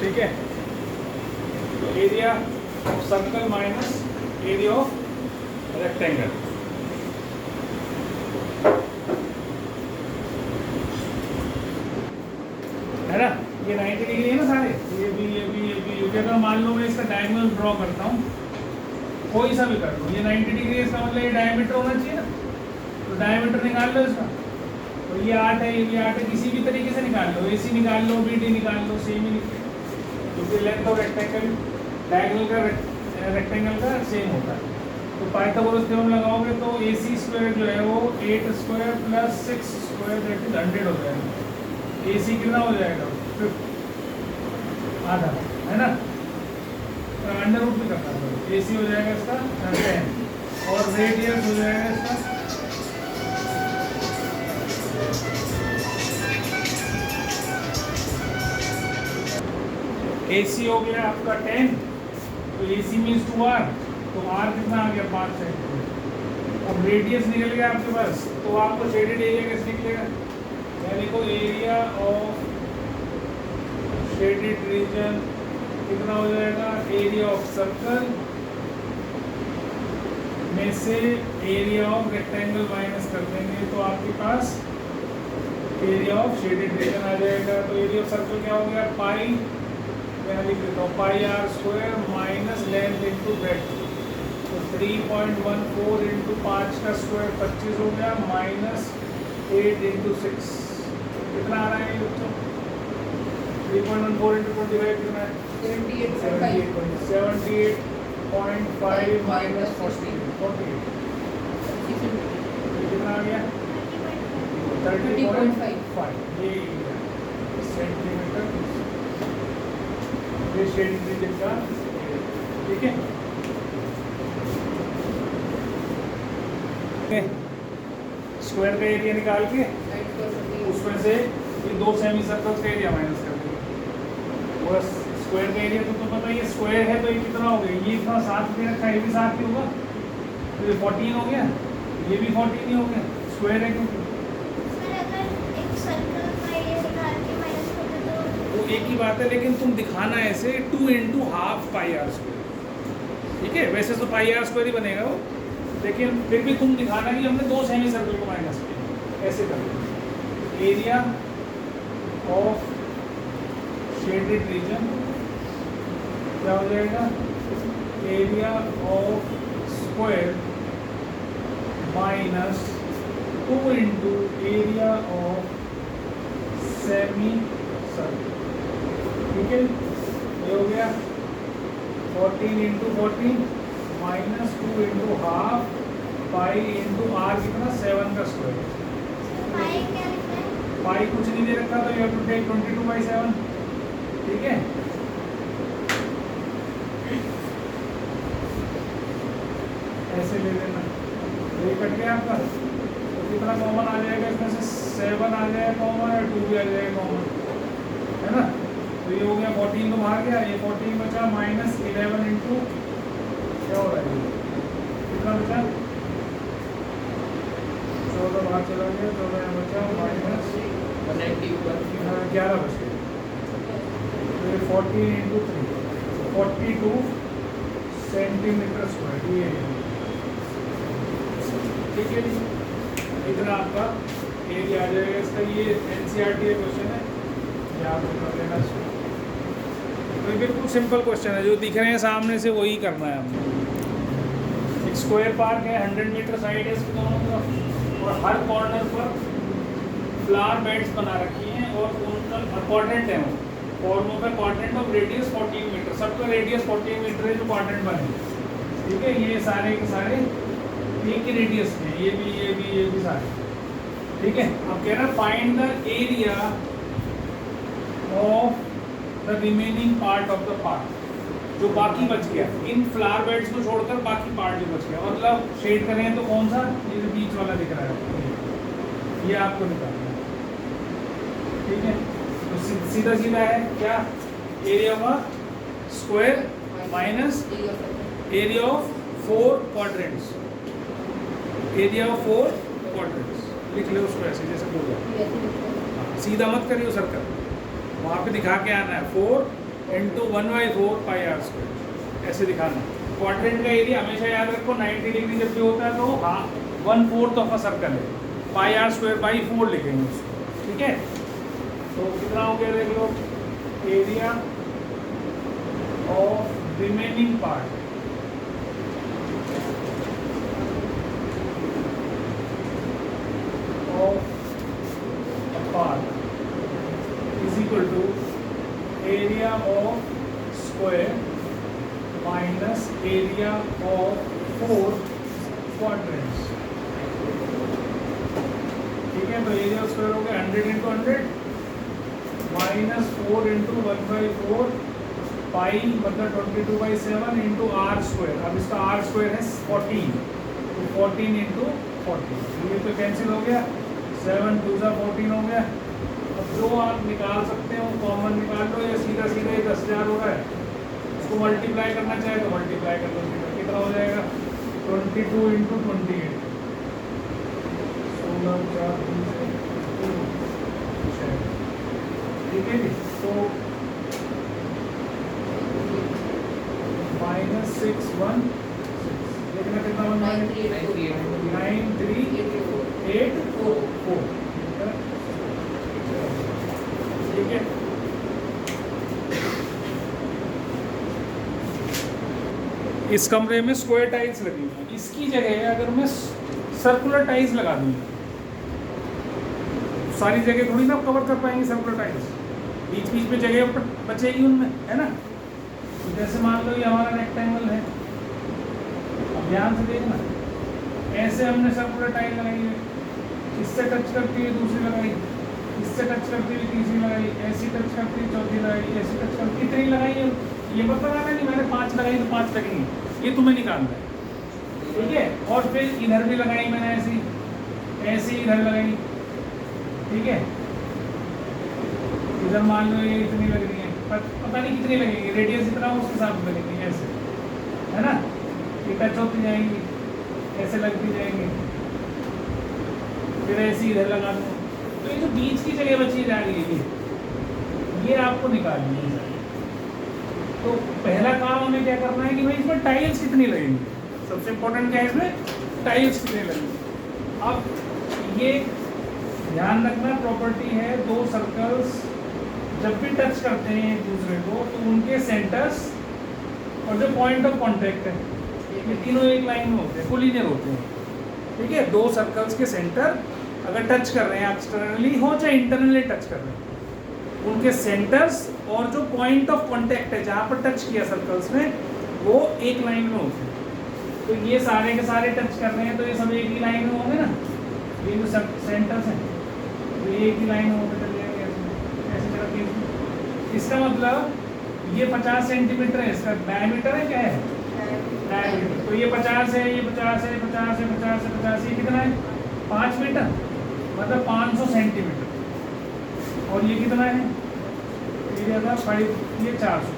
ठीक है, तो area of circle minus area of rectangle. है ना, ये 90 डिग्री है ना सारे, ये भी ये भी ये भी ये भी। अगर मान लो मैं इसका डायगोनल ड्रॉ करता हूँ, कोई सा भी कर लो, ये 90 डिग्री है, इसका मतलब ये डायमीटर होना चाहिए ना, तो डायमीटर निकाल लो इसका। तो ये 8 है, ये भी 8 है, किसी भी तरीके से निकाल लो, AC निकाल लो, BD निकाल लो, सेम ही निकले, क्योंकि लेंथ ऑफ रेक्टेंगल डायगोनल का रेक्टेंगल का सेम होता है। तो पाइथागोरस थ्योरम लगाओगे तो AC स्क्वायर जो है वो 8 square plus 6 square that is 100 हो जाएगा। AC कितना हो जाएगा, 50 आधा, है ना, अंडर रूट भी करना है। AC हो जाएगा इसका 10 और रेडियस हो जाएगा इसका AC हो गया आपका 10, तो AC मीन्स 2R, तो R कितना आ गया 5 सेंटीमीटर। अब रेडियस निकल गया आपके पास, तो आपको शेडेड एरिया कैसे निकलेगा, यानी को एरिया ऑफ शेडेड रीजन कितना हो जाएगा, एरिया ऑफ सर्कल में से एरिया ऑफ रेक्टेंगल माइनस कर देंगे, तो आपके पास एरिया ऑफ शेडेड रीजन आ जाएगा। तो एरिया ऑफ सर्कल क्या हो गया, पाई, मैं लिख देता हूँ, pi r square minus length into breadth, तो 3.14 इंटू 5 का स्क्वायर 25 हो गया, माइनस 8 इंटू 6 कितना आ रहा है बच्चों, 3.14 इंटू 25 कितना है, 78.5 माइनस 48 कितना आ गया, 30.5 ये सेंटीमीटर, ये शेडेड रीजन का, ठीक है। स्क्वायर का एरिया निकाल के उसमें से ये दो सेमी सर्कल्स का एरिया माइनस कर देंगे, और स्क्वायर का एरिया तो पता है, ये स्क्वायर है तो ये कितना हो गया, ये इतना 7 दे रखा है, ये भी 7 ही होगा, तो ये 14 हो गया, ये भी 14 ही हो गया, स्क्वायर है क्योंकि वो एक ही बात है, लेकिन तुम दिखाना ऐसे 2 into half pi r square, ठीक है। वैसे तो पाई आर स्क्वायर ही बनेगा वो, लेकिन फिर भी तुम दिखाना कि हमने दो सेमी सर्कल को माइनस किया, ऐसे कर एरिया ऑफ शेडेड रीजन क्या हो जाएगा, area of square minus 2 into area of semi circle, ठीक है। ये हो गया 14 into 14 minus 2 into half pi into r कितना 7 का स्क्वायर, पाई कुछ नहीं दे रखा तो यू हैव टू टेक 22/7, ठीक है। ऐसे ले लेना, ये कट गया आपका, तो कितना कॉमन आ जाएगा इसमें से, 7 आ जाएगा कॉमन और 2 भी आ जाएगा कॉमन, है ना। तो ये हो गया 14 तो बाहर गया, ये 14 बचा माइनस 11 इंटू क्या हो रहा है, कितना बचा 14 बाहर चला गया, 14 यहाँ बचा माइनस 11 बच गया, तो ये 14 इंटू 3 42 सेंटीमीटर स्क्वायर, ये ठीक है, इतना आपका एरिया आ जाएगा इसका। ये NCERT क्वेश्चन है, याद कर लेना। तो बिल्कुल सिंपल क्वेश्चन है, जो दिख रहे हैं सामने से वही करना है हमने। एक स्क्वायर पार्क है, 100 मीटर साइड है इसके दोनों तरफ, और हर कॉर्नर पर फ्लावर बेड्स बना रखी हैं, और उनका क्वाड्रेंट है, वो फॉर्मों पे क्वाड्रेंट ऑफ रेडियस 14 मीटर, सबका रेडियस 14 मीटर है जो क्वाड्रेंट बने, ठीक है। ये सारे के सारे एक ही रेडियस में, ये भी सारे, ठीक है। अब कह रहा है find the area of the remaining part of the park, जो बाकी बच गया, इन फ्लावर बेड्स को छोड़कर बाकी पार्ट जो बच गया, मतलब शेड करें तो कौन सा, ये जो बीच वाला दिख रहा है, ये आपको निकालना है, ठीक है। तो सीधा सीधा है क्या, area of square minus area of 4 quadrants, area of 4 quadrants लिख लो उसको ऐसे जैसे बोला, सीधा मत करियो सर्कल, वहाँ पे दिखा के आना है 4 इंटू 1/4 पाई आर स्क्वायर, ऐसे दिखाना। क्वाड्रेंट का एरिया हमेशा याद रखो 90 डिग्री जब भी होता है तो हाँ 1/4 ऑफ अ सर्कल है, पाई आर स्क्वायर बाई 4 लिखेंगे उसको, ठीक है। तो कितना हो गया देख लो, area of remaining part of a part is equal to area of square minus area of 4 quadrants, ठीक है। तो एरिया स्क्वायर हो गया 100 इंटू 100 माइनस 4 इंटू 1/4 पाई मतलब 22/7 इंटू आर स्क्वायर। अब इसका आर स्क्वायर है 14, तो 14 इंटू 40, ये तो कैंसिल हो गया, 7 2 14 हो गया। अब जो आप निकाल सकते हो कॉमन निकाल लो, या सीधा सीधा ये 10,000 हो रहा है, इसको मल्टीप्लाई करना चाहे तो मल्टीप्लाई कर लो, कितना हो जाएगा 22 इंटू 28, 16 4 ठीक है जी। तो -616 देखना कितना बन रहा है 9384, ठीक है। इस कमरे में स्क्वायर टाइल्स लगी हुई है, इसकी जगह अगर मैं सर्कुलर टाइल्स लगा दूंगा, सारी जगह थोड़ी ना कवर कर पाएंगे सर्कुलर टाइल्स, बीच बीच में जगह बचेगी उनमें, है ना। तो जैसे मान लो ये हमारा रेक्टेंगल है, अब ध्यान से देखना, ऐसे हमने सर्कुलर टाइल लगाई है, इससे टच करती हुई दूसरी लगाई, इससे टच करती हुई तीसरी लगाई, ऐसी टच करती हुई चौथी लगाई, ऐसी टच करती कितनी लगाई है, ये मत लगाना कि मैंने 5 लगाई तो 5 लगेंगी, ये तुम्हें निकालना है, ठीक है। और फिर इधर भी लगाई मैंने ऐसी, ऐसी इधर लगाई, ठीक है। इधर मान लो ये इतनी लग रही है, पर पता नहीं कितनी लगेगी, रेडियस इतना हो उसके साथ लगेगी, ऐसे, है ना। ये टच होती जाएंगी, ऐसे लगती जाएंगी, फिर ऐसे इधर लगा दूँ, तो ये जो बीच की जगह बची जा रही है ये आपको निकालनी है। तो पहला काम हमें क्या करना है कि भाई इसमें टाइल्स कितनी लगेंगी, सबसे इम्पोर्टेंट क्या है इसमें टाइल्स कितनी लगेंगी। अब ये ध्यान रखना प्रॉपर्टी है, दो सर्कल्स जब भी टच करते हैं एक दूसरे को तो उनके सेंटर्स और जो पॉइंट ऑफ कांटेक्ट है ये तीनों एक लाइन में होते हैं, कोलिनियर होते हैं, ठीक है। दो सर्कल्स के सेंटर अगर टच कर रहे हैं, एक्सटर्नली हो चाहे इंटरनली टच कर रहे हैं, उनके सेंटर्स और जो पॉइंट ऑफ कांटेक्ट है जहाँ पर टच किया सर्कल्स में वो एक लाइन में होते हैं। तो ये सारे के सारे टच कर रहे हैं तो ये सब एक ही लाइन में होंगे ना, ये जो सेंटर्स हैं तो ये एक ही लाइन में होते चले जाएंगे ऐसे तरह। इसका मतलब ये 50 सेंटीमीटर है, इसका डायमीटर है, क्या है डायमीटर, तो ये 50 है, ये 50 है, 50 है, 50 है, 50, ये कितना है 5 मीटर, मतलब 500 सेंटीमीटर। और ये कितना है, ये था 5, ये 400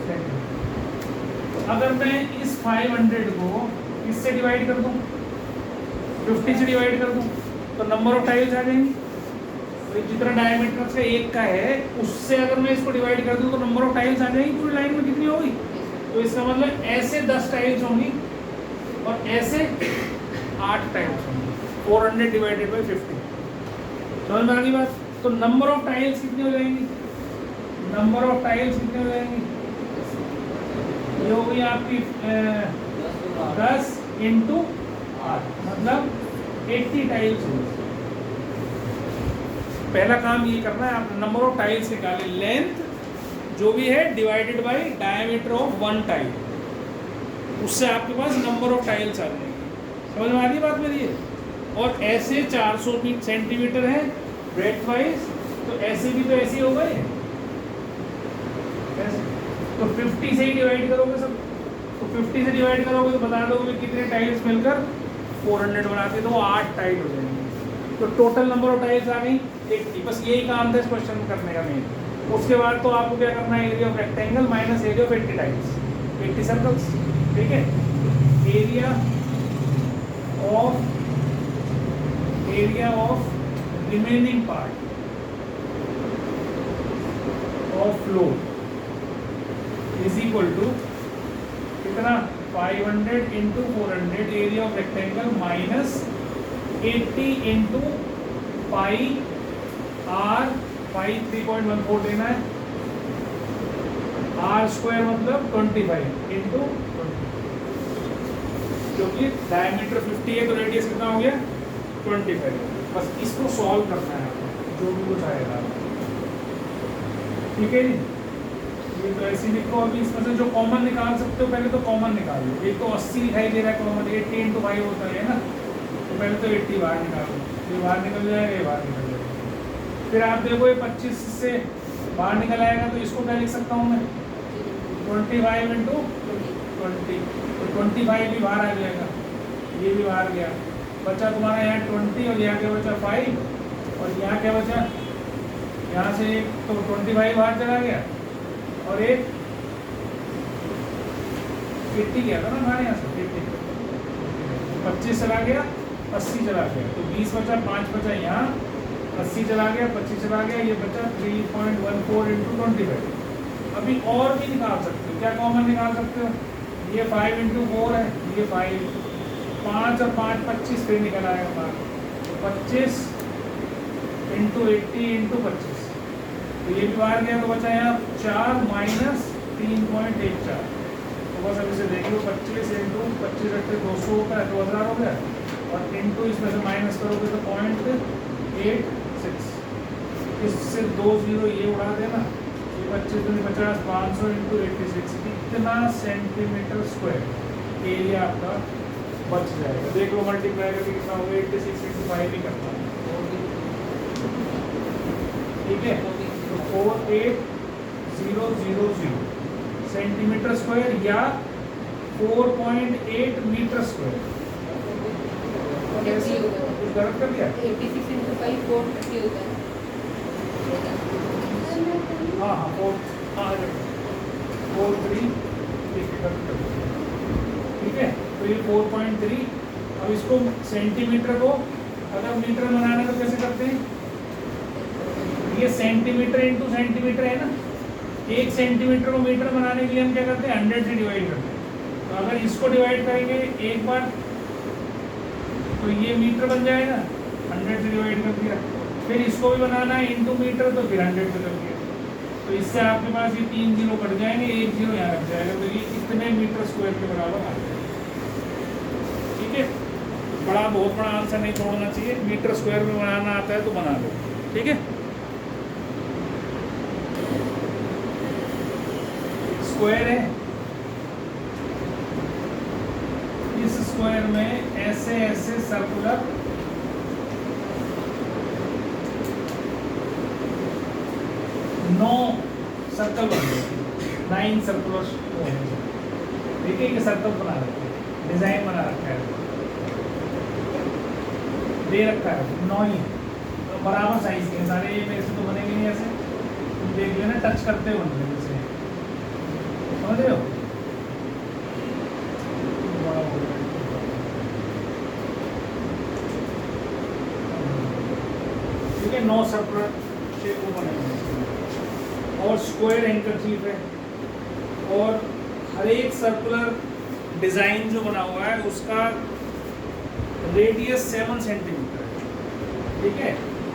सेंटीमीटर। अगर मैं इस 500 को इससे डिवाइड कर दूं, 50 से डिवाइड कर दूं, तो नंबर ऑफ टाइल्स आ जाएंगी। तो जितना डायमीटर से एक का है उससे अगर मैं इसको डिवाइड कर दूं तो नंबर ऑफ टाइल्स आ जाएंगी, पूरी लाइन में कितनी होगी। तो इसका मतलब ऐसे 10 टाइल्स होंगी और ऐसे 8 टाइल्स होंगी, 400 डिवाइडेड बाई 50, समझ में आ गई बात। तो नंबर ऑफ टाइल्स कितनी हो जाएंगी, नंबर ऑफ टाइल्स कितनी हो जाएंगी, ये हो गई आपकी 10 इंटू 8 मतलब 80 टाइल्स होगी। पहला काम ये करना है, आप नंबर ऑफ टाइल्स निकालें, लेंथ जो भी है divided by diameter of one tile, उससे आपके पास नंबर ऑफ टाइल्स आ जाएंगे। समझ में आ रही बात मेरी ये। और ऐसे 400 सेंटीमीटर है ब्रेथ वाइज, तो ऐसे भी तो ऐसे ही हो गए, तो 50 से ही डिवाइड करोगे सब, तो 50 से डिवाइड करोगे तो बता दोगे कितने टाइल्स मिलकर 400 बनाते, तो 8 टाइल हो जाएंगे। तो टोटल नंबर ऑफ टाइल्स आ गई 80। बस यही काम था इस क्वेश्चन करने का मेन। उसके बाद तो आपको क्या करना है, area of rectangle minus area of 80 tiles, 80 circles, ठीक है। Area of remaining part of floor is equal to कितना 500 into 400 area of rectangle minus 80 into pi r, pi 3.14 देना है, आर स्क्वायर मतलब 25 इंटू 20, क्योंकि डायमीटर 50 है तो रेडियस कितना हो गया 25। बस इसको सॉल्व करना है आपको, जो भी कुछ आएगा, ठीक है जी। ये तो ऐसे लिखो। अभी इसमें से जो कॉमन निकाल सकते हो पहले तो कॉमन निकाल लो। एक तो 80 दिखाई दे रहा है कॉमन, 80 इंटू 5 होता है ना, तो पहले तो 80 बाहर निकालो, ये बाहर निकल जाएगा, ये बाहर निकल जाएगा। फिर आप देखो ये 25 से बाहर निकल आएगा तो इसको क्या लिख सकता हूँ मैं 25 इंटू 20, तो 25 भी बाहर आ जाएगा, ये भी बाहर गया। बचा तुम्हारा यहाँ 20 और यहाँ क्या बचा 5 और यहाँ क्या बचा, यहाँ से एक तो 25 बाहर चला गया और एक 80 गया था ना हमारे यहाँ से, 25 चला गया, 80 चला गया, तो 20 बचा, 5 बचा यहाँ, 80 चला गया, 25 चला गया, ये बचा 3.14 इंटू 25। अभी और भी निकाल सकते हो, क्या कॉमन निकाल सकते हो, ये 5 इंटू 4 है, ये 5 और 5 25 फिर निकल आएगा बाहर, तो 25 इंटू 80 इंटू 25, तो ये भी बाहर गया, तो बचा यहाँ 4 माइनस 3.14, तो बस अब इसे देख लो 25 इंटू 25 रखते 200 होता है, 2000 हो गया, और इंटू इसमें से माइनस करोगे तो 0.86, इससे 2 0 ये उड़ा देना, ये 25 दूनी 50, 500 इंटू 86, कितना सेंटीमीटर स्क्वायर एरिया आपका बच जाएगा। देख लो मल्टीप्लाई करके कितना होगा, 86 इंटू 5 ही करता है, ठीक है, तो 48000 सेंटीमीटर स्क्वायर या 4.8 मीटर स्क्वायर। कैसे कुछ गलत कर दिया, 86 इंटू 5 430 होता है। हाँ हाँ 4.3, ठीक है, तो ये 4.3। अब इसको सेंटीमीटर को अगर मीटर बनाना है तो कैसे करते हैं, ये सेंटीमीटर इंटू सेंटीमीटर है ना, 1 सेंटीमीटर को मीटर बनाने के लिए हम क्या करते हैं 100 से डिवाइड करते हैं, तो अगर इसको डिवाइड करेंगे एक बार तो ये मीटर बन जाएगा, 100 से डिवाइड कर दिया, फिर इसको भी बनाना है इंटू मीटर तो फिर 100 से कर दिया, तो इससे आपके पास ये 3 0 कट जाएंगे, 1 0 यहाँ रख जाएगा, तो ये कितने मीटर स्क्वायर के बराबर आ जाएगा, ठीक है। बड़ा बहुत बड़ा आंसर नहीं छोड़ना चाहिए, मीटर स्क्वायर में बनाना आता है तो बना लो, ठीक है। स्क्वायर है, इस स्क्वायर में ऐसे ऐसे सर्कुलर नौ सर्कल बन गए, 9 सर्कुलर, देखिए ये सर्कल बना रखे हैं, डिजाइन बना रखा है, दे रखा है 9 ही, तो बराबर साइज के सारे, ये मेरे से तो बनेंगे नहीं ऐसे, तुम देख लेना टच करते हो उनमें जैसे, समझ रहे हो, ठीक है। 9 सर्कुलर शेप को बनेंगे और स्क्वायर हैंकरचीफ है, और हर एक सर्कुलर डिज़ाइन जो बना हुआ है उसका रेडियस 7 सेंटीमीटर है, ठीक है।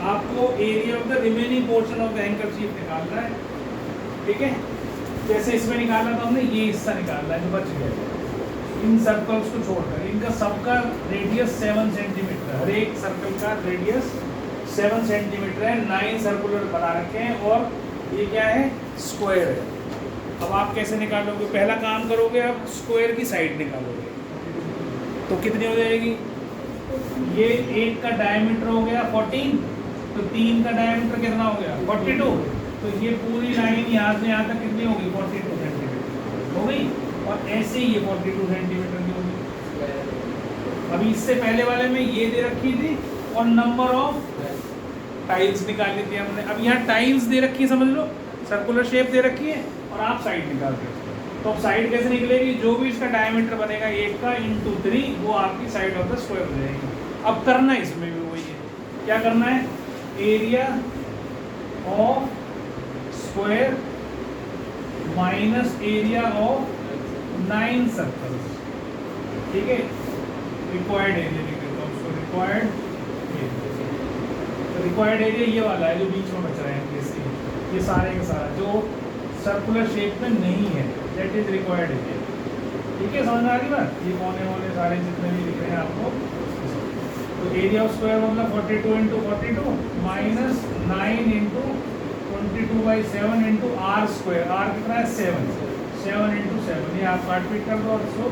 आपको area of the remaining portion of the handkerchief निकालना है, ठीक है। जैसे इसमें निकाला था हमने, ये हिस्सा निकालना है जो बच गया, इन सर्कल्स को छोड़कर, इनका सबका रेडियस 7 सेंटीमीटर है, हर एक सर्कल का रेडियस 7 सेंटीमीटर है, 9 सर्कुलर बना रखे हैं, और ये क्या है स्क्वायर है। अब आप कैसे निकालोगे, पहला काम करोगे आप स्क्वायर की साइड निकालोगे, तो कितनी हो जाएगी, ये एक का डायमीटर हो गया 14, तो 3 का डायमीटर कितना हो गया 42, तो ये पूरी लाइन यहाँ से यहाँ तक कितनी होगी 42 सेंटीमीटर हो गई, और ऐसे ही ये 42 सेंटीमीटर की होगी। अभी इससे पहले वाले में ये दे रखी थी और नंबर ऑफ टाइल्स निकाली थी हमने, अब यहाँ टाइल्स दे रखी है, समझ लो सर्कुलर शेप दे रखी है, और आप साइड निकालते हो, तो अब साइड कैसे निकलेगी, जो भी इसका डायमीटर बनेगा 1 का इंटू 3 वो आपकी साइड ऑफ द स्क्वायर हो जाएगी। अब करना है इसमें भी वही है, क्या करना है, area of square minus area of 9 circles, ठीक है। रिक्वायर्ड एरिया लिख देता हूँ उसको, रिक्वायर्ड एरिया। तो रिक्वायर्ड एरिया ये वाला है जो बीच में बच रहा है जैसे ये सारे का सारा जो सर्कुलर शेप में नहीं है, दैट इज रिक्वायर्ड एरिया, ठीक है। समझ में आ रही बात? ये कोने वोने सारे जितने भी लिख रहे हैं आपको। तो एरिया ऑफ स्क्वायर मतलब 42 into 42 minus 9 into 22/7 into r square. R कितना है? 7 इंटू 7। ये आप काट पीट कर दो और इसको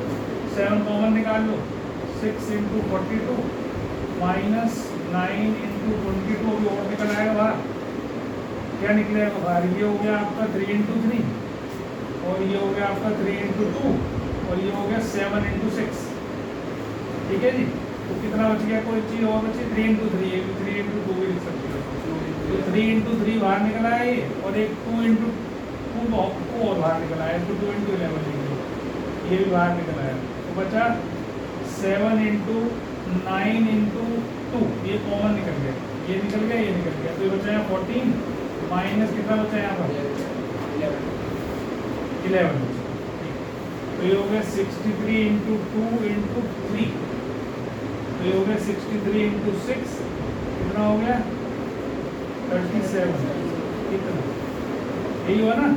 7 कॉमन निकाल लो। 6 इंटू 42 माइनस 9 इंटू 22 अभी और निकल आएगा बाहर। क्या निकलेगा बाहर? ये हो गया आपका 3 इंटू 3 और ये हो गया आपका 3 इंटू 2 और ये हो गया 7 इंटू 6, ठीक है जी। तो कितना बच गया? कोई चीज़ और बची? 3 इंटू 3, ये भी 3 इंटू 2 भी लिख सकते हो। तो 3 इंटू 3 बाहर निकला है ये, और एक 2 इंटू 2 और बाहर निकला है, तो 2 इंटू 11 लिखेंगे, ये भी बाहर निकला है। तो बचा 7 इंटू 9 इंटू 2, ये कॉमन निकल गया, ये निकल गया, ये निकल गया। तो ये बचा है 14 माइनस कितना बचा है यहाँ पर? 11। तो ये हो गया 63 इंटू 2 इंटू 3, तो ये हो गया 63 इंटू 6, कितना हो गया? 37। कितना? यही हुआ ना?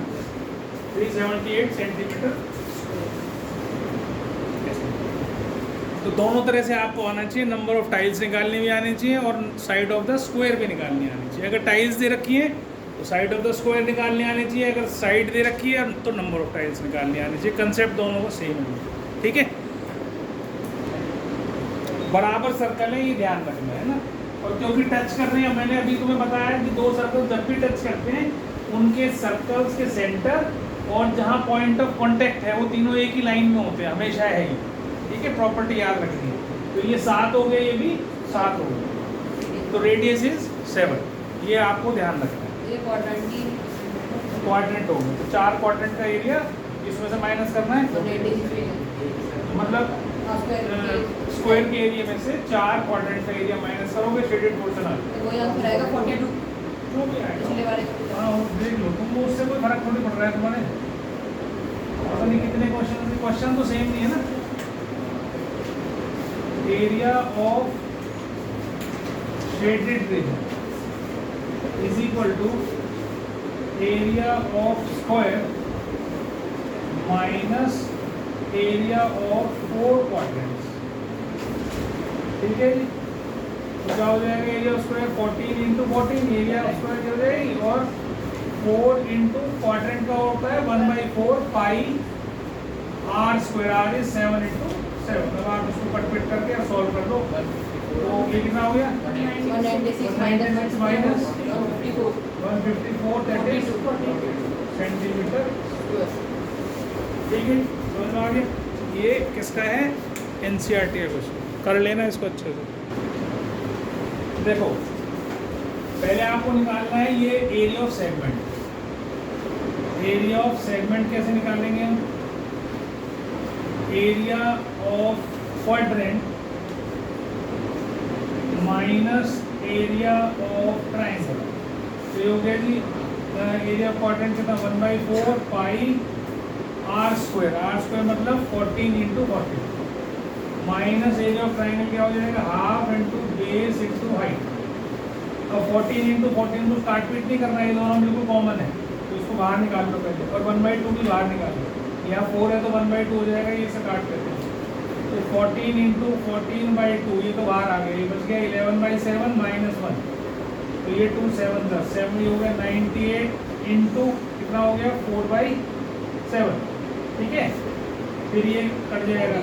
378 सेंटीमीटर। तो दोनों तरह से आपको आना चाहिए, नंबर ऑफ टाइल्स निकालनी भी आनी चाहिए और साइड ऑफ द स्क्वायर भी निकालनी आनी चाहिए। अगर टाइल्स दे रखी है तो साइड ऑफ द स्क्वायर निकालनी आनी चाहिए, अगर साइड दे रखी है तो नंबर ऑफ टाइल्स निकालनी आनी चाहिए। कंसेप्ट दोनों का सेम है, ठीक है। बराबर सर्कल है, ये ध्यान रखना है ना। और क्योंकि टच कर रहे हैं, मैंने अभी तुम्हें बताया कि 2 सर्कल जब भी टच करते हैं उनके सर्कल्स के सेंटर और जहाँ पॉइंट ऑफ कांटेक्ट है वो तीनों एक ही लाइन में होते हैं, हमेशा है ही, ठीक है। प्रॉपर्टी याद रखनी है। तो ये 7 हो गए, ये भी 7 हो गए, तो रेडियस इज 7, ये आपको ध्यान रखना है। ये क्वाड्रेंट हो गए, तो 4 क्वाड्रेंट का एरिया इसमें से माइनस करना है, मतलब स्क्वायर के एरिया में से 4 क्वाड्रेंट का एरिया माइनस करोगे, शेडेड पोर्शन आ जाएगा। वो आंसर आएगा 42 जो भी आएगा पिछले वाले। हाँ देख लो, तुमको उससे कोई फर्क थोड़ी पड़ रहा है तुम्हारे। पता नहीं कितने क्वेश्चन तो सेम नहीं है ना। Area of shaded region is equal to area of square minus area of 4 quadrants, ठीक है जी। तो क्या हो जाएगा? Area of square 14 into 14, area of square क्या हो जाएगी, और 4 इंटू क्वाड्रेंट का होता है 1/4 pi r square. R is 7 into 7। अब आप इसको कट पिट करके सॉल्व कर दो, तो ये कितना हो गया? 196 माइनस 154, दैट इज सेंटीमीटर, ठीक है। समझ में आ गया? ये किसका है? एनसीईआरटी का क्वेश्चन, कर लेना इसको अच्छे से। देखो पहले आपको निकालना है ये area of segment. Area of segment कैसे निकालेंगे हम? Area of quadrant minus area of triangle. तो ये हो गया जी एरिया ऑफ क्वाड्रेंट कितना? 1/4 pi r square. Are square मतलब 14 into 40 minus area of triangle क्या हो जाएगा? Half into base into height. अब 14 इंटू 14 को काट पीट नहीं करना है, ये दोनों बिल्कुल कॉमन है, तो इसको बाहर निकाल लो पहले, और 1/2 भी बाहर निकाल लो। यहाँ 4 है तो 1/2 हो जाएगा, ये से काट करते हैं। तो 14 इंटू 14/2 ये तो बाहर आ गया, ये बच गया 11/7 माइनस 1, तो ये 2 7 10 7 हो गया 98 इंटू कितना हो गया? 4/7, ठीक है। फिर ये कट जाएगा,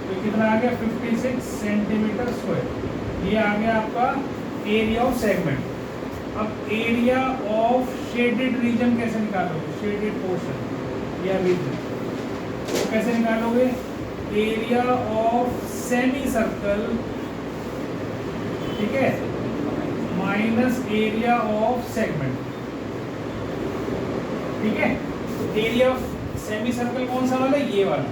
तो कितना आ गया? 56 सेंटीमीटर स्क्वायर। ये आ गया आपका एरिया ऑफ सेगमेंट। अब एरिया ऑफ शेडेड रीजन कैसे निकालोगे? शेडेड पोर्शन या रीजन, तो कैसे निकालोगे? एरिया ऑफ सेमी सर्कल, ठीक है, माइनस एरिया ऑफ सेगमेंट, ठीक है। तो एरिया ऑफ सेमी सर्कल कौन सा वाला? ये वाला।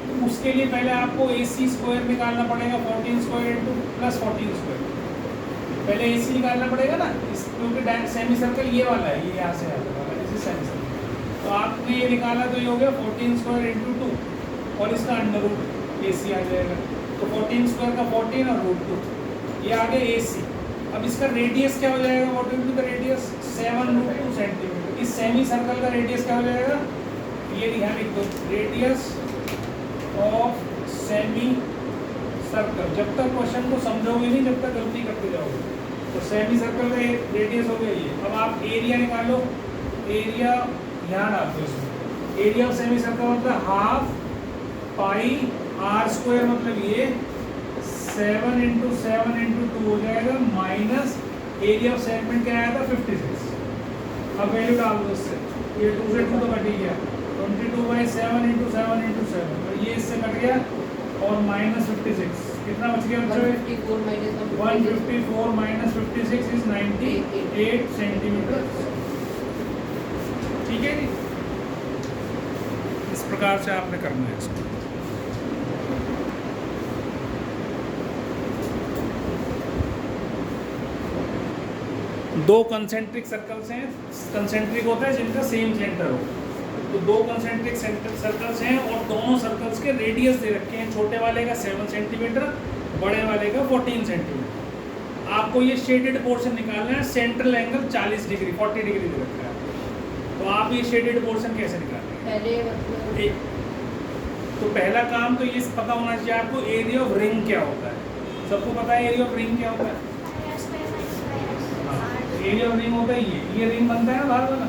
तो उसके लिए पहले आपको AC स्क्वायर निकालना पड़ेगा, 14 स्क्वायर इंटू प्लस 14 स्क्वायर। पहले AC निकालना पड़ेगा ना, क्योंकि सेमी सर्कल ये वाला है, ये यहाँ से आता है, जैसे सेमी सर्कल। तो आप आपने ये निकाला तो ये हो गया 14 स्क्वायर इंटू 2 और इसका अंडर रूट ए सी आ जाएगा। तो 14 स्क्वायर का 14 और रूट 2 ये आ गया ए सी। अब इसका रेडियस क्या हो जाएगा, what will be the radius 7√2 centimetre. इस सेमी सर्कल का रेडियस क्या हो जाएगा, ये ध्यान लिख दो, रेडियस ऑफ सेमी सर्कल। जब तक क्वेश्चन को समझोगे नहीं, जब तक गलती करते जाओगे। तो सेमी सर्कल का रेडियस हो गया ये। अब आप एरिया निकालो, एरिया ध्यान आप दो इसमें, एरिया ऑफ सेमी सर्कल मतलब हाफ पाई आर स्क्वायर, मतलब ये 7 × 7 × 2 हो जाएगा माइनस एरिया ऑफ सेगमेंट क्या आया था 56। अब वैल्यू डाल दो इससे, ये 2 से 2 तो कट ही गया, 22/7 × 7 × 7 और ये इससे कट गया और माइनस 56 कितना बच गया बच्चों, 154 माइनस 56 इज 98 सेंटीमीटर। ठीक है जी, इस प्रकार से आपने करना है इसको। दो कंसेंट्रिक सर्कल्स हैं, कंसेंट्रिक होता है जिनका सेम सेंटर हो। तो दो कंसेंट्रिक सर्कल्स हैं और दोनों सर्कल्स के रेडियस दे रखे हैं, छोटे वाले का 7 सेंटीमीटर, बड़े वाले का 14 सेंटीमीटर। आपको ये शेडेड पोर्शन निकालना है, सेंट्रल एंगल 40 डिग्री 40 डिग्री दे रखा है। तो आप ये शेडेड पोर्शन कैसे निकालेंगे? तो पहला काम तो ये पता होना चाहिए आपको, एरिया ऑफ रिंग क्या होता है। सबको पता है एरिया ऑफ रिंग क्या होता है? एरिया ऑफ रिंग होता है ये रिंग बनता है ना बाहर वाला।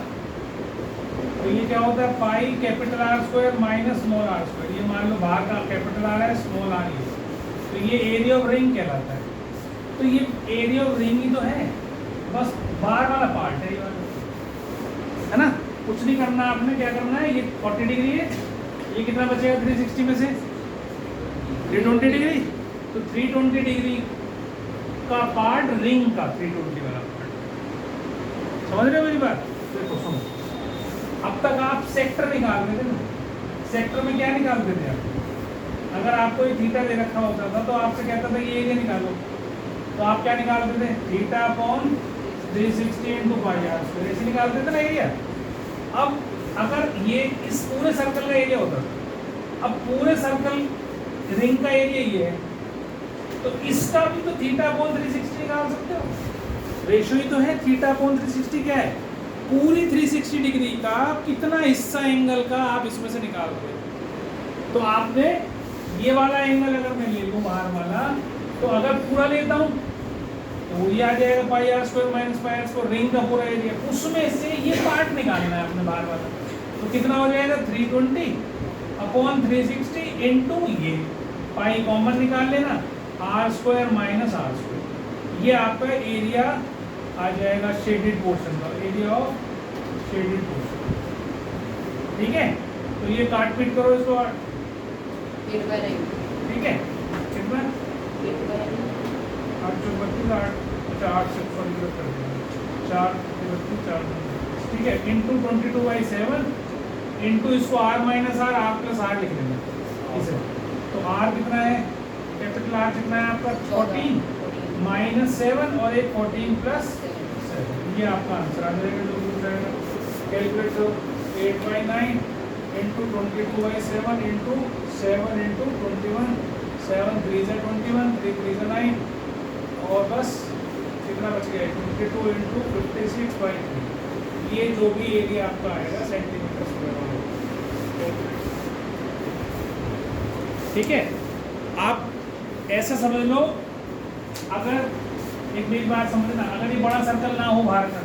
तो ये क्या होता है, pi capital r square minus small r square. ये मान लो बाहर का कैपिटल आर है, स्मॉल आर ये, तो ये एरिया ऑफ रिंग कहलाता है। तो ये एरिया ऑफ रिंग ही तो है, बस बाहर वाला पार्ट है ये वाला, है ना। कुछ नहीं करना आपने, क्या करना है, ये 40 डिग्री है, ये कितना बचेगा 360 में से 320 डिग्री। तो 320 डिग्री का पार्ट रिंग का 320 वाला पार्ट, समझ रहे हो मेरी बात? देखो सुनो, अब तक आप सेक्टर निकाल रहे थे ना, सेक्टर में क्या निकालते थे आप? अगर आपको ये थीटा दे रखा होता था तो आपसे कहता था ये एरिया निकालो, तो आप क्या निकालते थे, theta upon 360 × pi r square, ऐसे निकालते थे ना एरिया। अब अगर ये इस पूरे सर्कल का एरिया होता था, अब पूरे सर्कल रिंग का एरिया ये है, तो इसका भी तो थीटा अपॉन 360 निकाल सकते हो, रेशियो ही तो है। थीटा अपॉन 360 क्या है, पूरी 360 डिग्री का कितना हिस्सा एंगल का आप इसमें से निकाल रहे हो। तो आपने ये वाला एंगल अगर मैं ले लूँ बाहर वाला, तो अगर पूरा लेता हूँ तो ये आ जाएगा pi r square minus pi r square, ring का पूरा एरिया, उसमें से ये पार्ट निकालना है अपने बाहर वाला। तो कितना हो जाएगा 320 अपॉन 360 इंटू ये पाई कॉमन निकाल लेना, r square minus r square, ये आपका एरिया आ जाएगा शेडेड पोर्शन का, एरिया ऑफ शेडेड पोर्शन। ठीक है, तो ये काट पीट करो इसको, ठीक है, कितना 8 चौक 32 8 से सॉरी कर देना 4 32 4, ठीक है, इंटू 22/7 इंटू इसको r minus r, r plus r लिख लेना इसे। तो r कितना है, कैपिटल आर कितना है आपका 14 माइनस 7 और एक 14 प्लस 7, ये आपका आंसर आ जाएगा जो पूछ जाएगा। कैलकुलेट करो 8/9 इंटू 22/7 इंटू 7 इंटू 21, 7 3 × 21 3 3 × 9 और बस कितना बच गया 22 इंटू 56/3, ये जो भी एरिया आपका आएगा सेंटीमीटर स्क्वायर। ठीक है, आप ऐसा समझ लो, अगर एक मेरी बात समझना, अगर ये बड़ा सर्कल ना हो बाहर का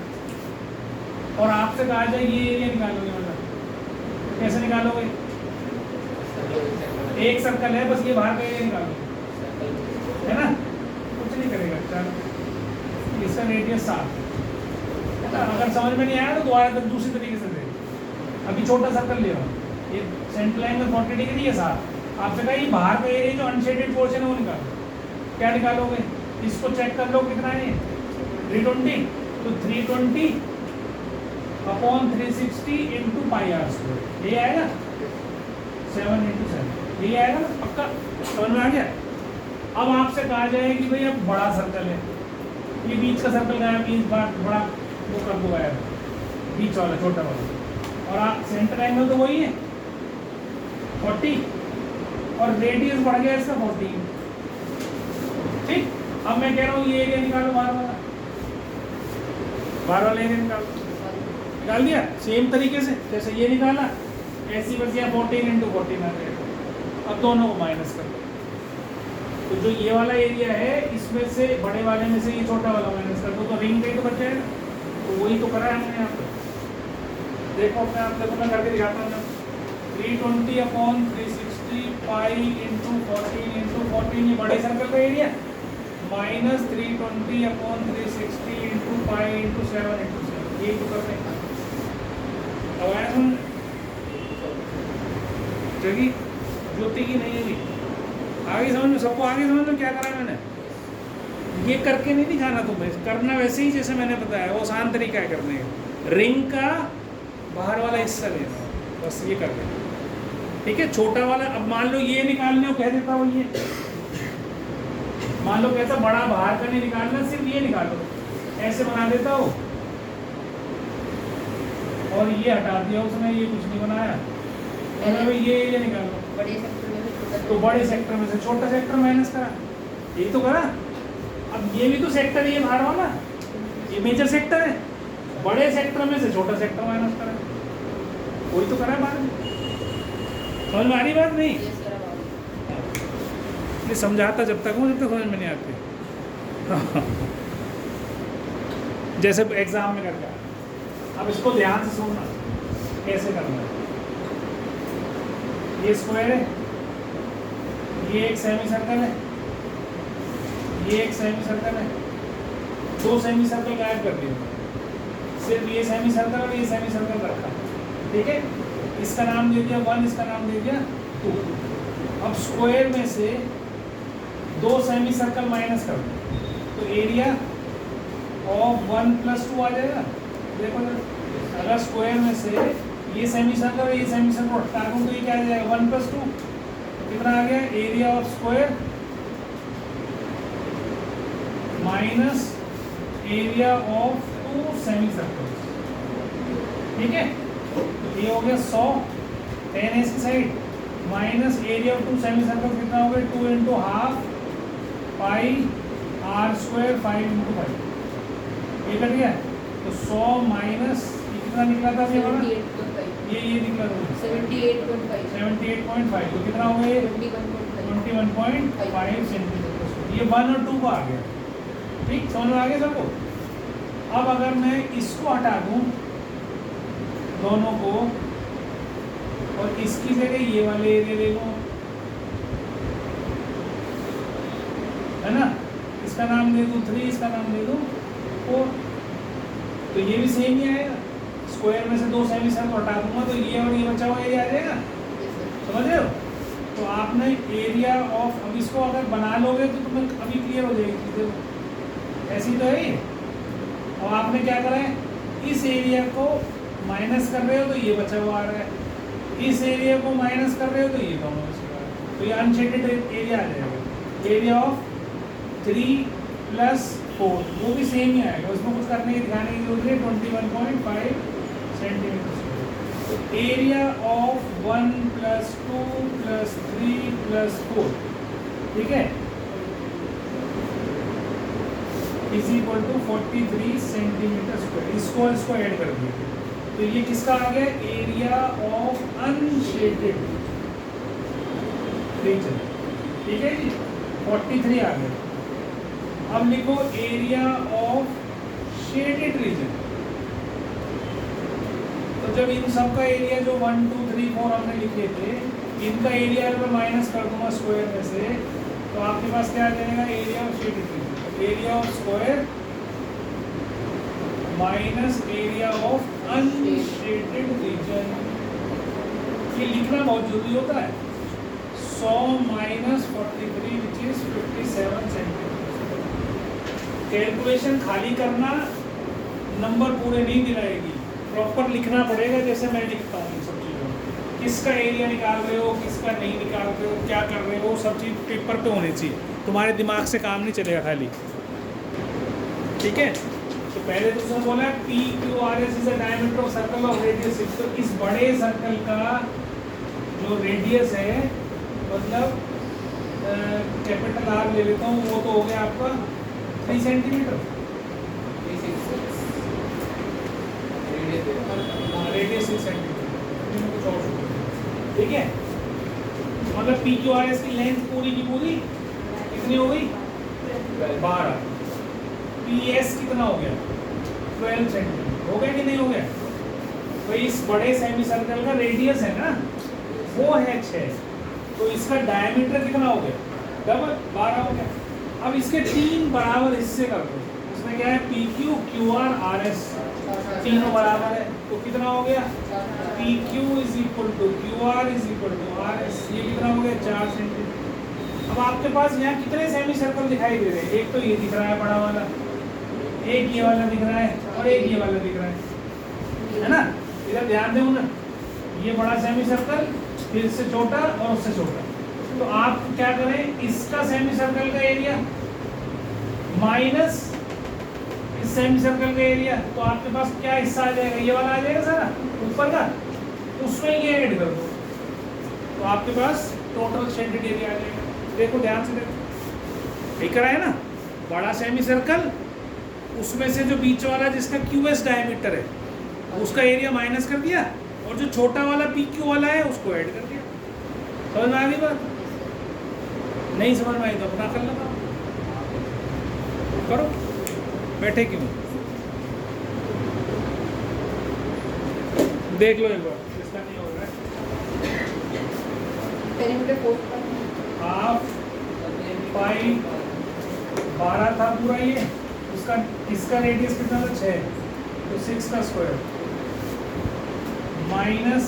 और आपसे कहा जाए ये एरिया निकालोगे, मतलब तो कैसे निकालोगे? एक सर्कल है बस, ये बाहर का एरिया निकालोगे, है ना, कुछ नहीं करेगा। चलो इसका रेडियस 7 है ना, अगर समझ में नहीं आया तो दोबारा तक दूसरी तरीके से दे। अभी छोटा सर्कल ले रहा हूँ, ये सेंट्रल एंगल 40 डिग्री है 7, आपसे कहा ये बाहर का एरिया जो अनशेडेड पोर्शन है वो निकालो, क्या निकालोगे? इसको चेक कर लो कितना है, 320, तो 320 upon 360 into pi r square, ये आएगा 7 × 7, ये आएगा ना, पक्का समझ में आ गया। अब आपसे कहा जाए कि भाई अब बड़ा सर्कल है, ये बीच का सर्कल गया, बीच बार बड़ा वो कर दो यार, बीच वाला छोटा वाला, और सेंटर एंगल तो वही है 40 और रेडियस बढ़ गया इसका 14। ठीक, अब मैं कह रहा हूँ ये एरिया निकालो बाहर वाला एरिया निकाल दिया सेम तरीके से जैसे ये निकाला, ऐसी बच गया 14 × 14 आ गया। अब दोनों को माइनस कर दो, तो जो ये वाला एरिया है इसमें से बड़े वाले में से ये छोटा वाला माइनस कर दो तो रिंग का ही तो बच जाएगा। तो वही तो करा है हमने यहाँ पे, देखो अपने आप देखो, मैं करके दिखाता हूँ। 320/360 पाई × 14 × 14 ये बड़े सर्कल का एरिया माइनस 320/360 × पाई × 7 × 7 ये तो करते हैं। अब आया समझ जगह ज्योति की नहीं है आगे समझ में, सबको आगे समझ में क्या करा मैंने, ये करके नहीं दिखाना तुम्हें, करना वैसे ही जैसे मैंने बताया, वो आसान तरीका है करने का। रिंग का बाहर वाला हिस्सा लेना, बस ये कर देना, ठीक है। छोटा वाला अब मान लो ये निकालने को कह देता हूँ, ये मान लो कहता बड़ा बाहर का नहीं निकालना, सिर्फ ये निकालो, ऐसे बना देता हो और ये हटा दिया उसने, ये कुछ नहीं बनाया, और ये निकालो बड़े सेक्टर में से छोटा, तो बड़े सेक्टर में से छोटा सेक्टर माइनस करा, यही तो करा। अब ये भी तो सेक्टर है, ये बाहर वाला ये मेजर सेक्टर है, बड़े सेक्टर में से छोटा सेक्टर माइनस करा, वही तो करा बाहर में। समझ में आ रही बात नहीं? ये सारा बात। ये समझाता जब तक हूँ जब तक समझ में नहीं आती। जैसे एग्जाम में करके, अब इसको ध्यान से सुनना कैसे करना है। ये स्क्वायर है, ये एक सेमी सर्कल है, ये एक सेमी सर्कल है, दो सेमी सर्कल गायब कर दिए, सिर्फ ये सेमी सर्कल और ये सेमी सर्कल रखा, ठीक है। इसका नाम दे दिया 1, इसका नाम दे दिया 2। अब स्क्वायर में से दो सेमी सर्कल माइनस कर दो तो एरिया ऑफ 1 + 2 आ जाएगा। देखो अगर स्क्वायर में से ये सेमी सर्कल और ये सेमी सर्कल हटा दूँ तो ये क्या आ जाएगा 1 + 2, कितना आ गया area of square minus area of 2 semi circle, ठीक है। ये हो गया 100 10 इसकी side minus area of 2 semi circle कितना हो गया 2 × ½ पाई r² 5 × 5, ये कट गया तो 100 माइनस कितना निकला था ये वाला, ये निकला था 78.5 तो कितना हो गया 21.5 सेंटीमीटर, ये 1 और 2 का आ गया, ठीक। समझ में आ गया सबको। अब अगर मैं इसको हटा दूं दोनों को और इसकी जगह ये वाले एरिया ले लूं, है ना, इसका नाम दे दूं 3, इसका नाम दे दूं 4, तो ये भी सेम ही आएगा। स्क्वायर में से दो सेमी सर्कल हटा दूंगा तो ये और ये बचा हुआ एरिया आ जाएगा, समझ रहे हो। तो आपने एरिया ऑफ, अब इसको अगर बना लोगे तो तुम्हें अभी क्लियर हो जाएगी चीज़ें, ऐसी तो है ही। और आपने क्या करा है, इस एरिया को माइनस कर रहे हो तो ये बचा हुआ आ रहा है, इस एरिया को माइनस कर रहे हो तो ये दोनों बचा हुआ है, तो ये अनशेडेड एरिया आ जाएगा। एरिया ऑफ 3 + 4 वो भी सेम ही आएगा, उसमें कुछ करने की दिखाने की जरूरत है 21.5 सेंटीमीटर। तो एरिया ऑफ 1 + 2 + 3 + 4, ठीक है, is equal to 43 centimetre square. इसको ऐड कर दिया तो ये किसका आ गया एरिया ऑफ अनशेडेड रीजन, ठीक है जी 43 आ गया। अब लिखो एरिया ऑफ शेडेड रीजन, तो जब इन सब का एरिया जो 1 2 3 4 हमने लिखे थे, इनका एरिया अगर माइनस कर दूंगा स्क्वायर में से तो आपके पास क्या आ जाएगा area of shaded region, area of square minus area of unshaded region. ये लिखना बहुत जरूरी होता है। 100 minus 43 which is 57 centimetre. Calculation खाली करना नंबर पूरे नहीं दिलाएगी, प्रॉपर लिखना पड़ेगा जैसे मैं लिखता हूँ इन सब चीज़ों में। किसका एरिया निकाल रहे हो, किसका नहीं निकाल रहे हो, क्या कर रहे हो, सब चीज़ पेपर पे होनी चाहिए, तुम्हारे दिमाग से काम नहीं चलेगा खाली, ठीक है। तो पहले तो उसने बोला P Q R S is the diameter of circle of radius 6। तो इस बड़े सर्कल का जो रेडियस है, मतलब कैपिटल आर ले लेता हूँ, वो तो हो गया आपका 3 सेंटीमीटर। रेडियस 6 सेंटीमीटर, कुछ और ठीक है। मतलब पी क्यू आर एस की लेंथ पूरी की पूरी कितनी हो गई? 12। पी एस कितना हो गया? 12 सेंटीमीटर। हो गया कि नहीं हो गया? तो इस बड़े सेमी सर्कल का रेडियस है ना, वो है 6, तो इसका डायमीटर कितना हो गया? डबल, 12 हो गया। अब इसके 3 बराबर हिस्से कर दो। उसमें क्या है? P Q, Q R, R S, तीनों बराबर है, तो कितना हो गया? P Q is equal to Q R is equal to R S. ये कितना हो गया? 4 सेंटीमीटर। अब आपके पास यहाँ कितने सेमी सर्कल दिखाई दे रहे हैं? एक तो ये दिख रहा है बड़ा वाला, एक ये वाला दिख रहा है, और एक ये वाला दिख रहा है ना? इधर ध्यान दें ना, ये बड़ा सेमी सर्कल, फिर से छोटा और उससे छोटा। तो आप क्या करें? इसका सेमी सर्कल का एरिया माइनस इस सेमी सर्कल का एरिया, तो आपके पास क्या हिस्सा आ जाएगा? ये वाला आ जाएगा सारा ऊपर का, उसमें ये ऐड कर दो, तो आपके पास टोटल शेडेड एरिया आ जाएगा। देखो ध्यान से देखो, ठीक रहा है ना? बड़ा सेमी सर्कल, उसमें से जो बीच वाला जिसका क्यूएस डायमीटर है उसका एरिया माइनस कर दिया, और जो छोटा वाला पी क्यू वाला है उसको ऐड कर दिया। समझ में आ गई बात? नहीं समझ में आई तो अपना कर लो, करो, बैठे क्यों? देख लो एक बार, इसका नहीं हो रहा है। पेरीमीटर 4 हाफ पाई 12 था पूरा ये, उसका इसका रेडियस कितना था? 6, तो 6 का स्क्वायर माइनस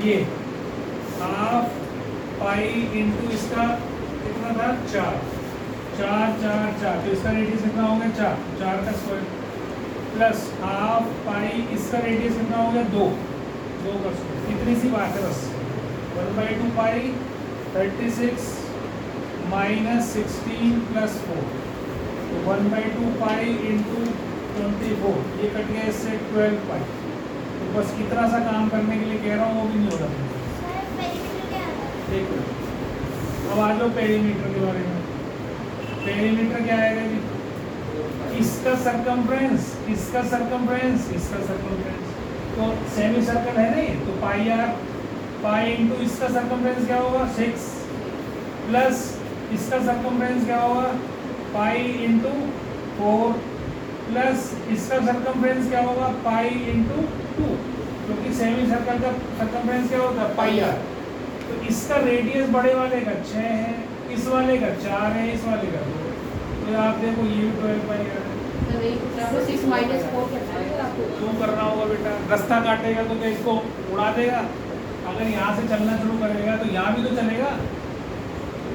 ये हाफ पाई इंटू इसका कितना था? 4, 4, तो इसका रेडियस कितना हो गया? 4 का स्क्वायर प्लस हाफ पाई, इसका रेडियस कितना हो गया? 2 का स्क्वायर। कितनी सी बात है बस, 1/2 पाई 36 माइनस 16 प्लस 4, तो 1/2 पाई इंटू 24, ये कट गया इससे 12 पाई। तो बस इतना सा काम करने के लिए कह रहा हूँ, वो भी नहीं हो रहा। देखो अब आ जाओ पेरीमीटर के बारे में। पेरीमीटर क्या आएगा जी? इसका सरकमफ्रेंस, इसका सरकमफ्रेंस, इसका सरकमफ्रेंस। तो सेमी सर्कल है नहीं, तो पाई आर, पाई इंटू इसका सरकमफ्रेंस क्या होगा? 6 प्लस इसका सरकमफ्रेंस क्या होगा? पाई इंटू 4 प्लस इसका सरकमफ्रेंस क्या होगा? पाई इंटू 2, क्योंकि सेमी सर्कल का सरकमफ्रेंस क्या होता है? पाई आर। तो इसका रेडियस बड़े वाले का 6 है, इस वाले का 4 है, इस वाले का 2। तो आप देखो ये भी 12 पाई आर है। तो नहीं, आपको 6 माइनस 4 करना है आपको। क्यों करना होगा बेटा? रास्ता काटेगा तो क्या इसको उड़ा देगा? अगर यहाँ से चलना शुरू करेगा तो यहाँ भी तो चलेगा।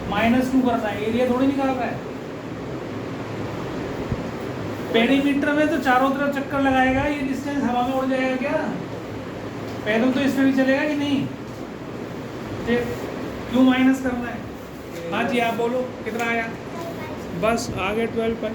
माइनस क्यों करना है? एरिया थोड़ी निकाल रहा है। पेरीमीटर में तो चारों तरफ चक्कर लगाएगा, ये डिस्टेंस हवा में उड़ जाएगा क्या? पैदल तो इसमें भी चलेगा कि नहीं? क्यों माइनस करना है? हाँ जी आप बोलो, कितना आया? बस आ गए 12 पाई।